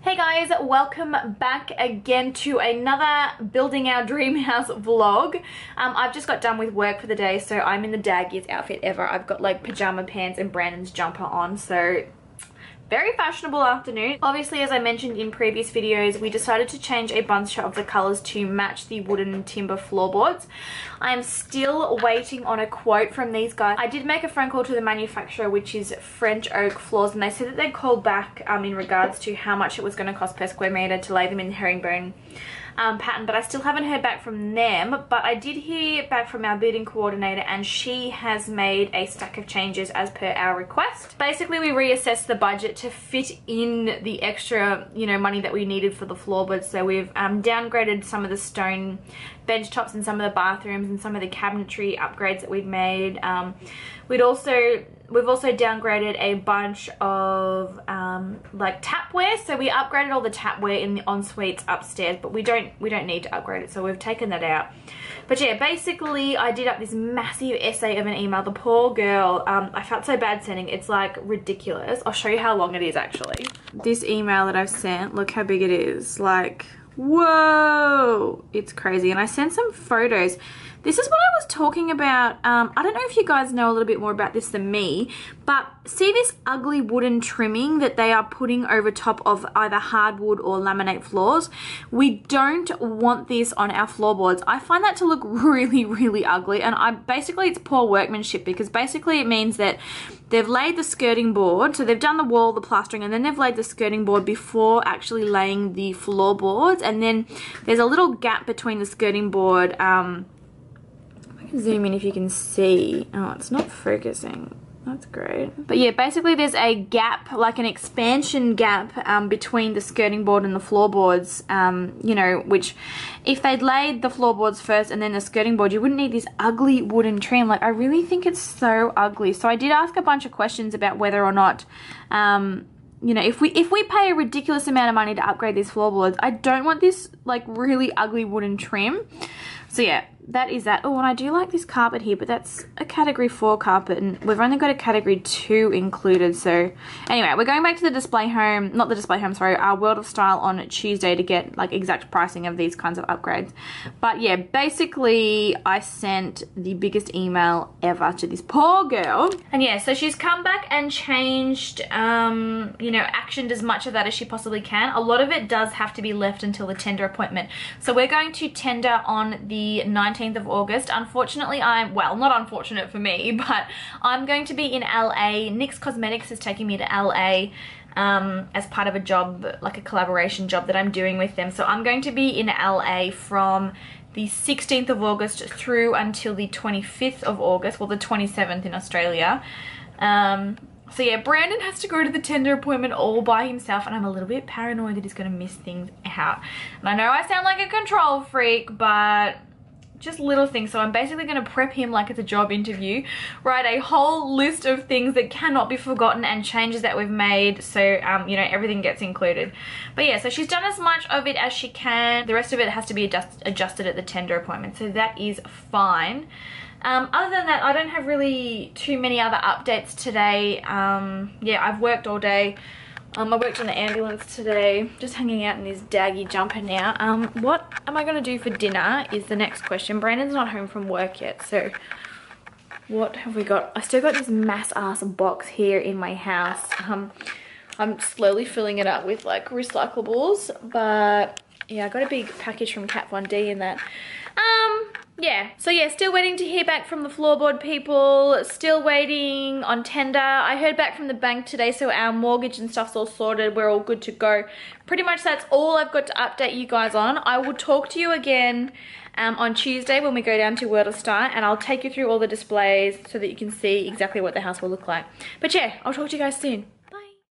Hey guys, welcome back again to another building our dream house vlog. I've just got done with work for the day, so I'm in the daggiest outfit ever. I've got like pajama pants and Brandon's jumper on, so very fashionable afternoon. Obviously, as I mentioned in previous videos, we decided to change a bunch of the colors to match the wooden timber floorboards. I am still waiting on a quote from these guys. I did make a phone call to the manufacturer, which is French Oak Floors, and they said that they'd called back in regards to how much it was going to cost per square meter to lay them in herringbone pattern, but I still haven't heard back from them. But I did hear back from our building coordinator, and she has made a stack of changes as per our request. Basically, we reassessed the budget to fit in the extra, money that we needed for the floorboards. So we've downgraded some of the stone bench tops in some of the bathrooms and some of the cabinetry upgrades that we've made. We've also downgraded a bunch of like tapware. So we upgraded all the tapware in the en-suites upstairs, but we don't need to upgrade it, so we've taken that out. But yeah, basically I did up this massive essay of an email. The poor girl, I felt so bad sending it. It's like ridiculous. I'll show you how long it is actually. This email that I've sent, look how big it is. Like, whoa, it's crazy. And I sent some photos. This is what I was talking about. I don't know if you guys know a little bit more about this than me, but see this ugly wooden trimming that they are putting over top of either hardwood or laminate floors? We don't want this on our floorboards. I find that to look really, really ugly, and basically it's poor workmanship, because basically it means that they've laid the skirting board, so they've done the wall, the plastering, and then they've laid the skirting board before actually laying the floorboards, and then there's a little gap between the skirting board. Zoom in if you can see. Oh, it's not focusing. That's great. But yeah, basically there's a gap, like an expansion gap between the skirting board and the floorboards, which if they'd laid the floorboards first and then the skirting board, you wouldn't need this ugly wooden trim. Like, I really think it's so ugly. So I did ask a bunch of questions about whether or not, if we pay a ridiculous amount of money to upgrade these floorboards, I don't want this like really ugly wooden trim. So yeah, that is that. Oh, and I do like this carpet here, but that's a category 4 carpet, and we've only got a category 2 included. So anyway, we're going back to the display home, not the display home, sorry, our World of Style on Tuesday to get like exact pricing of these kinds of upgrades. But yeah, basically I sent the biggest email ever to this poor girl. And yeah, so she's come back and changed, actioned as much of that as she possibly can. A lot of it does have to be left until the tender appointment. So we're going to tender on the 19th of August. Unfortunately, well, not unfortunate for me, but I'm going to be in LA. NYX Cosmetics is taking me to LA as part of a job, like a collaboration job that I'm doing with them. So I'm going to be in LA from the 16th of August through until the 25th of August, well, the 27th in Australia. So yeah, Brandon has to go to the tender appointment all by himself, and I'm a little bit paranoid that he's going to miss things out. And I know I sound like a control freak, but just little things. So I'm basically going to prep him like it's a job interview, write a whole list of things that cannot be forgotten and changes that we've made, so everything gets included. But yeah, so she's done as much of it as she can. The rest of it has to be adjusted at the tender appointment, so that is fine. Other than that, I don't have really too many other updates today. Yeah, I've worked all day. I worked on the ambulance today, just hanging out in this daggy jumper now. What am I going to do for dinner is the next question. Brandon's not home from work yet, so what have we got? I still got this mass ass box here in my house. I'm slowly filling it up with like recyclables, but yeah, I got a big package from Kat Von D in that. Yeah, so yeah, still waiting to hear back from the floorboard people, still waiting on tender. I heard back from the bank today, so our mortgage and stuff's all sorted, we're all good to go. Pretty much that's all I've got to update you guys on. I will talk to you again on Tuesday when we go down to World of Style, and I'll take you through all the displays so that you can see exactly what the house will look like. But yeah, I'll talk to you guys soon.